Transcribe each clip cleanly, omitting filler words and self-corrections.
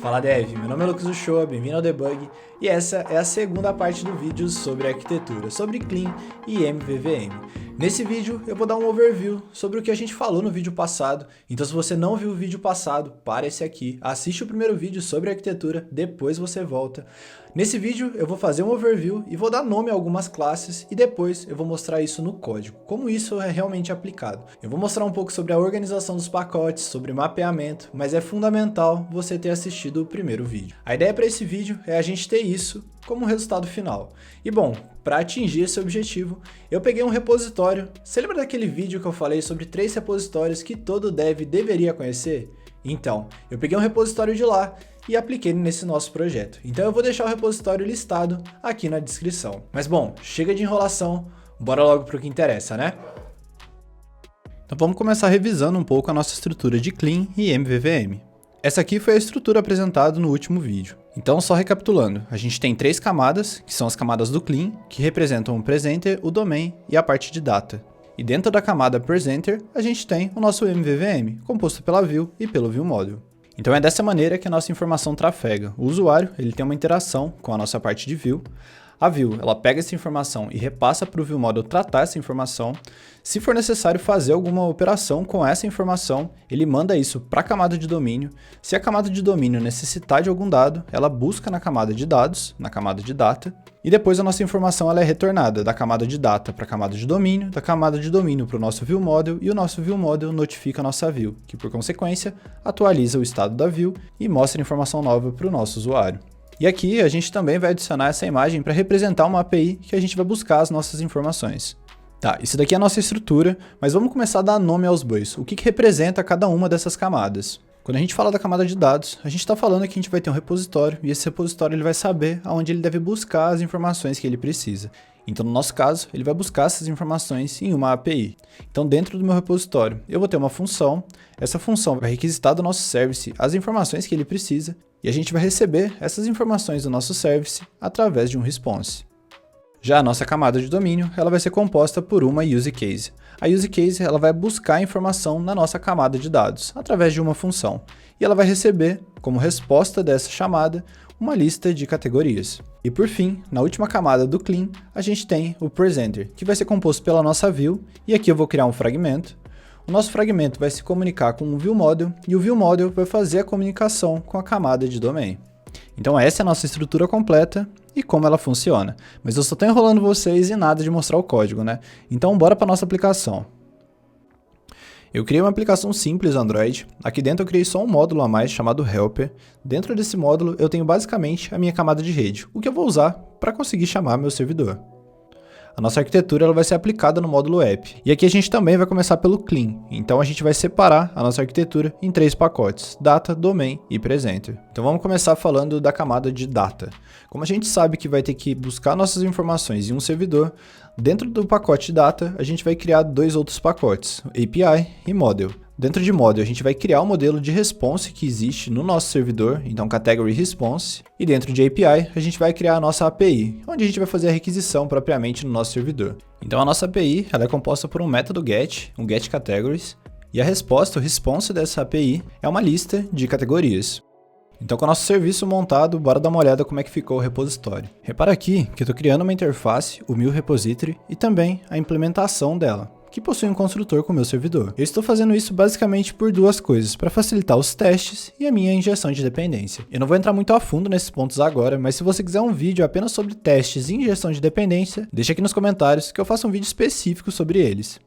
Fala Dev, meu nome é Lucas Uchoa, bem-vindo ao Debug e essa é a segunda parte do vídeo sobre arquitetura, sobre Clean e MVVM. Nesse vídeo eu vou dar um overview sobre o que a gente falou no vídeo passado, então se você não viu o vídeo passado, para esse aqui, assiste o primeiro vídeo sobre arquitetura, depois você volta. Nesse vídeo eu vou fazer um overview e vou dar nome a algumas classes e depois eu vou mostrar isso no código, como isso é realmente aplicado. Eu vou mostrar um pouco sobre a organização dos pacotes, sobre mapeamento, mas é fundamental você ter assistido o primeiro vídeo. A ideia para esse vídeo é a gente ter isso como resultado final. E bom, para atingir esse objetivo, eu peguei um repositório. Você lembra daquele vídeo que eu falei sobre 3 repositórios que todo dev deveria conhecer? Então, eu peguei um repositório de lá e apliquei nesse nosso projeto. Então eu vou deixar o repositório listado aqui na descrição. Mas bom, chega de enrolação, bora logo para o que interessa, né? Então vamos começar revisando um pouco a nossa estrutura de Clean e MVVM. Essa aqui foi a estrutura apresentada no último vídeo. Então só recapitulando, a gente tem 3 camadas, que são as camadas do Clean, que representam o Presenter, o Domain e a parte de Data. E dentro da camada Presenter, a gente tem o nosso MVVM, composto pela View e pelo ViewModel. Então é dessa maneira que a nossa informação trafega. O usuário ele tem uma interação com a nossa parte de View. A View ela pega essa informação e repassa para o ViewModel tratar essa informação. Se for necessário fazer alguma operação com essa informação, ele manda isso para a camada de domínio. Se a camada de domínio necessitar de algum dado, ela busca na camada de dados, na camada de data, e depois a nossa informação ela é retornada da camada de data para a camada de domínio, da camada de domínio para o nosso ViewModel, e o nosso ViewModel notifica a nossa View, que por consequência atualiza o estado da View e mostra informação nova para o nosso usuário. E aqui a gente também vai adicionar essa imagem para representar uma API que a gente vai buscar as nossas informações. Tá, isso daqui é a nossa estrutura, mas vamos começar a dar nome aos bois. O que representa cada uma dessas camadas? Quando a gente fala da camada de dados, a gente está falando que a gente vai ter um repositório e esse repositório ele vai saber aonde ele deve buscar as informações que ele precisa. Então, no nosso caso, ele vai buscar essas informações em uma API. Então, dentro do meu repositório, eu vou ter uma função. Essa função vai requisitar do nosso service as informações que ele precisa e a gente vai receber essas informações do nosso service através de um response. Já a nossa camada de domínio, ela vai ser composta por uma use case. A use case ela vai buscar a informação na nossa camada de dados através de uma função e ela vai receber, como resposta dessa chamada, uma lista de categorias. E por fim, na última camada do Clean, a gente tem o Presenter, que vai ser composto pela nossa View, e aqui eu vou criar um fragmento. O nosso fragmento vai se comunicar com o ViewModel, e o ViewModel vai fazer a comunicação com a camada de Domain. Então essa é a nossa estrutura completa e como ela funciona. Mas eu só estou enrolando vocês e nada de mostrar o código, né? Então bora para a nossa aplicação. Eu criei uma aplicação simples Android, aqui dentro eu criei só um módulo a mais chamado Helper. Dentro desse módulo eu tenho basicamente a minha camada de rede, o que eu vou usar para conseguir chamar meu servidor. A nossa arquitetura ela vai ser aplicada no módulo App, e aqui a gente também vai começar pelo Clean, então a gente vai separar a nossa arquitetura em 3 pacotes, Data, Domain e Presenter. Então vamos começar falando da camada de Data. Como a gente sabe que vai ter que buscar nossas informações em um servidor, dentro do pacote Data a gente vai criar 2 outros pacotes, API e Model. Dentro de Model, a gente vai criar um modelo de response que existe no nosso servidor, então Category Response, e dentro de API, a gente vai criar a nossa API, onde a gente vai fazer a requisição propriamente no nosso servidor. Então a nossa API ela é composta por um método GET, um GetCategories, e a resposta, o response dessa API, é uma lista de categorias. Então com o nosso serviço montado, bora dar uma olhada como é que ficou o repositório. Repara aqui que eu estou criando uma interface, o Mule Repository, e também a implementação dela, que possui um construtor com o meu servidor. Eu estou fazendo isso basicamente por 2 coisas, para facilitar os testes e a minha injeção de dependência. Eu não vou entrar muito a fundo nesses pontos agora, mas se você quiser um vídeo apenas sobre testes e injeção de dependência, deixa aqui nos comentários que eu faço um vídeo específico sobre eles.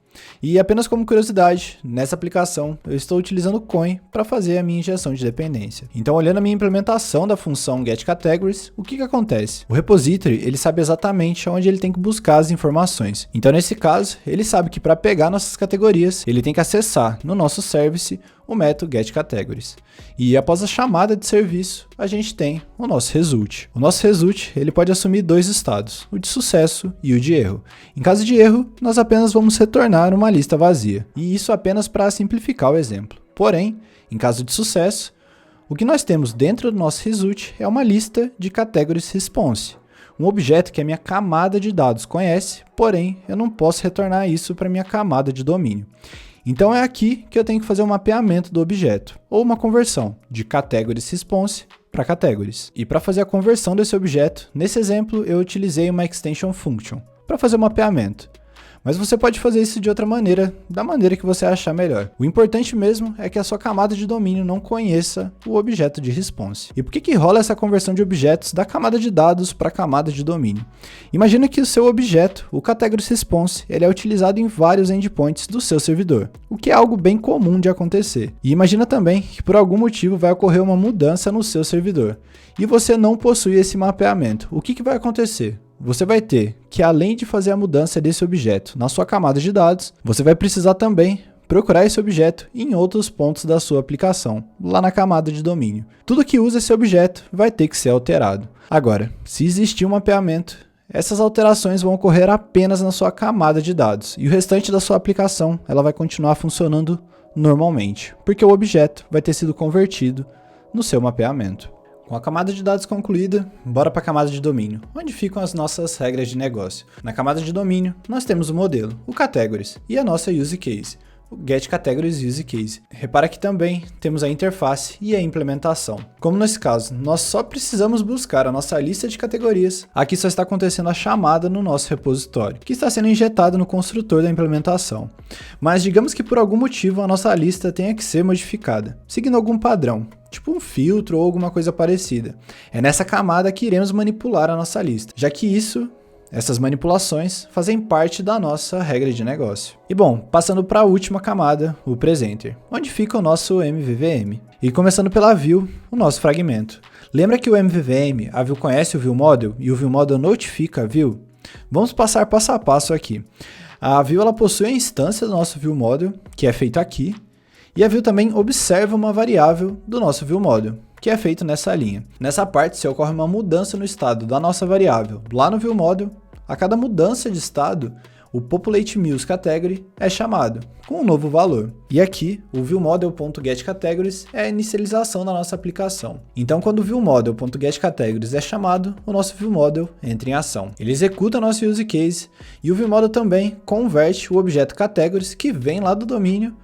E apenas como curiosidade, nessa aplicação eu estou utilizando o Coin para fazer a minha injeção de dependência. Então olhando a minha implementação da função getCategories, o que acontece? O repository ele sabe exatamente onde ele tem que buscar as informações. Então nesse caso, ele sabe que para pegar nossas categorias, ele tem que acessar no nosso service o método getCategories. E após a chamada de serviço, a gente tem o nosso result. O nosso result ele pode assumir 2 estados, o de sucesso e o de erro. Em caso de erro, nós apenas vamos retornar uma lista vazia. E isso apenas para simplificar o exemplo. Porém, em caso de sucesso, o que nós temos dentro do nosso result é uma lista de categories response. Um objeto que a minha camada de dados conhece, porém eu não posso retornar isso para minha camada de domínio. Então é aqui que eu tenho que fazer um mapeamento do objeto, ou uma conversão de categories response para categories. E para fazer a conversão desse objeto, nesse exemplo eu utilizei uma extension function para fazer o mapeamento. Mas você pode fazer isso de outra maneira, da maneira que você achar melhor. O importante mesmo é que a sua camada de domínio não conheça o objeto de response. E por que rola essa conversão de objetos da camada de dados para a camada de domínio? Imagina que o seu objeto, o categories response, ele é utilizado em vários endpoints do seu servidor, o que é algo bem comum de acontecer. E imagina também que por algum motivo vai ocorrer uma mudança no seu servidor, e você não possui esse mapeamento. O que vai acontecer? Você vai ter que, além de fazer a mudança desse objeto na sua camada de dados, você vai precisar também procurar esse objeto em outros pontos da sua aplicação, lá na camada de domínio. Tudo que usa esse objeto vai ter que ser alterado. Agora, se existir um mapeamento, essas alterações vão ocorrer apenas na sua camada de dados, e o restante da sua aplicação ela vai continuar funcionando normalmente, porque o objeto vai ter sido convertido no seu mapeamento. Com a camada de dados concluída, bora para a camada de domínio, onde ficam as nossas regras de negócio. Na camada de domínio, nós temos o modelo, o categories, e a nossa use case, o getCategories use case. Repara que também temos a interface e a implementação. Como nesse caso, nós só precisamos buscar a nossa lista de categorias, aqui só está acontecendo a chamada no nosso repositório, que está sendo injetado no construtor da implementação. Mas digamos que por algum motivo a nossa lista tenha que ser modificada, seguindo algum padrão, tipo um filtro ou alguma coisa parecida. É nessa camada que iremos manipular a nossa lista, já que essas manipulações fazem parte da nossa regra de negócio. E bom, passando para a última camada, o presenter, onde fica o nosso MVVM. E começando pela view, o nosso fragmento. Lembra que o MVVM, a view conhece o viewModel e o viewModel notifica a view? Vamos passar passo a passo aqui. A view ela possui a instância do nosso viewModel, que é feito aqui, e a view também observa uma variável do nosso viewModel, que é feito nessa linha. Nessa parte, se ocorre uma mudança no estado da nossa variável lá no viewModel, a cada mudança de estado, o populateMuseCategory é chamado com um novo valor. E aqui, o viewModel.getCategories é a inicialização da nossa aplicação. Então, quando o viewModel.getCategories é chamado, o nosso viewModel entra em ação. Ele executa a nossa use case e o viewModel também converte o objeto categories que vem lá do domínio,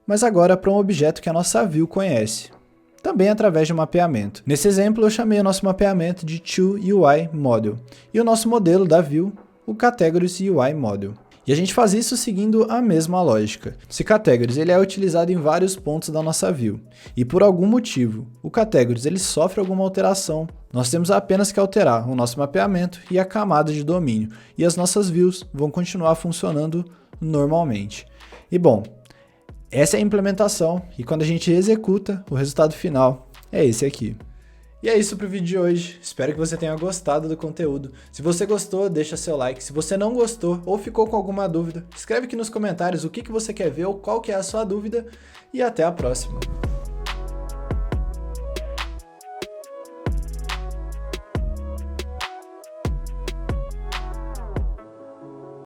mas agora para um objeto que a nossa view conhece, também através de um mapeamento. Nesse exemplo, eu chamei o nosso mapeamento de ToUIModel e o nosso modelo da view, o Categories UI Model. E a gente faz isso seguindo a mesma lógica. Se Categories ele é utilizado em vários pontos da nossa view, e por algum motivo o Categories ele sofre alguma alteração, nós temos apenas que alterar o nosso mapeamento e a camada de domínio, e as nossas views vão continuar funcionando normalmente. E bom, essa é a implementação, e quando a gente executa, o resultado final é esse aqui. E é isso para o vídeo de hoje, espero que você tenha gostado do conteúdo. Se você gostou, deixa seu like. Se você não gostou ou ficou com alguma dúvida, escreve aqui nos comentários o que você quer ver ou qual que é a sua dúvida. E até a próxima.